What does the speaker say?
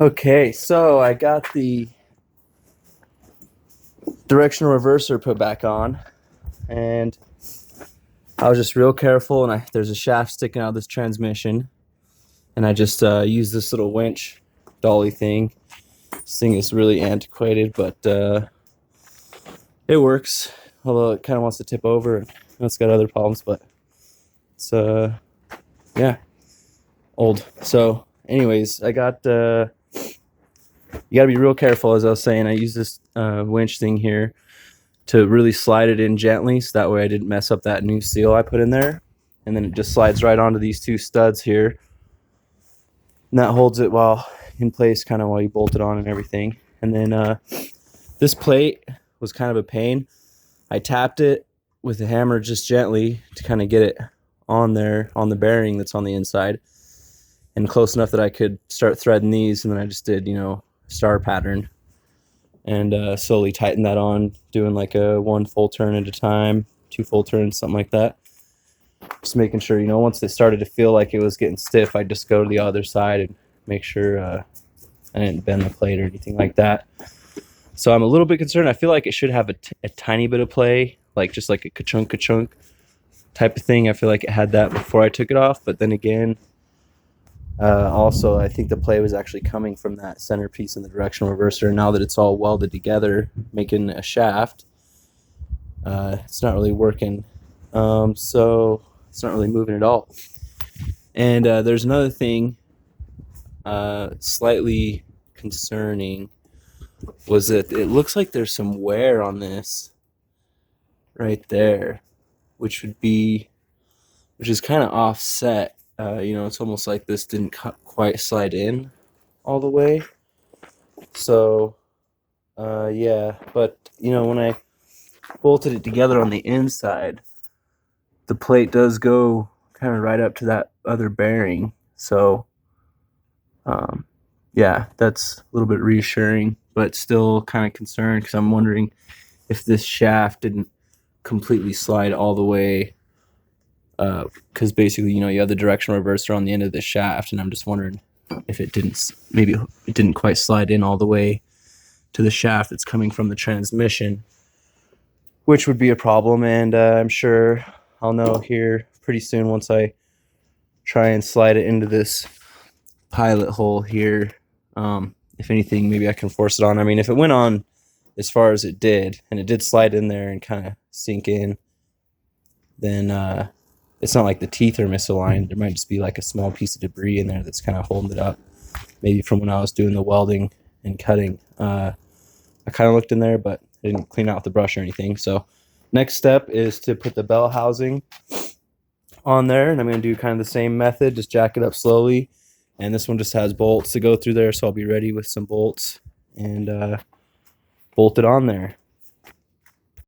Okay, so I got the directional reverser put back on, and I was just real careful, and there's a shaft sticking out of this transmission, and I just used this little winch dolly thing. This thing is really antiquated, but it works, although it kind of wants to tip over, and it's got other problems, but it's yeah, old. So anyways, I got you got to be real careful. As I was saying, I use this winch thing here to really slide it in gently, so that way I didn't mess up that new seal I put in there. And then it just slides right onto these two studs here, and that holds it while in place, kind of while you bolt it on and everything. And then this plate was kind of a pain. I tapped it with a hammer just gently to kind of get it on there on the bearing that's on the inside, and close enough that I could start threading these. And then I just did, star pattern, and slowly tighten that on, doing like a 1 full turn at a time, 2 full turns, something like that. Just making sure, once it started to feel like it was getting stiff, I'd just go to the other side and make sure I didn't bend the plate or anything like that. So I'm a little bit concerned. I feel like it should have a tiny bit of play, like just like a ka-chunk type of thing. I feel like it had that before I took it off, but then again, also, I think the play was actually coming from that centerpiece in the directional reverser. Now that it's all welded together, making a shaft, it's not really working. So it's not really moving at all. And there's another thing slightly concerning, was that it looks like there's some wear on this right there, which is kind of offset. It's almost like this didn't quite slide in all the way. So, yeah, but when I bolted it together on the inside, the plate does go kind of right up to that other bearing. So, yeah, that's a little bit reassuring, but still kind of concerned, because I'm wondering if this shaft didn't completely slide all the way. Because basically, you have the directional reverser on the end of the shaft, and I'm just wondering if maybe it didn't quite slide in all the way to the shaft that's coming from the transmission, which would be a problem. And I'm sure I'll know here pretty soon once I try and slide it into this pilot hole here. If anything, maybe I can force it on. I mean, if it went on as far as it did, and it did slide in there and kind of sink in, then it's not like the teeth are misaligned. There might just be like a small piece of debris in there that's kind of holding it up, maybe from when I was doing the welding and cutting. I kind of looked in there, but I didn't clean out with the brush or anything. So next step is to put the bell housing on there, and I'm going to do kind of the same method, just jack it up slowly. And this one just has bolts to go through there, so I'll be ready with some bolts and bolt it on there.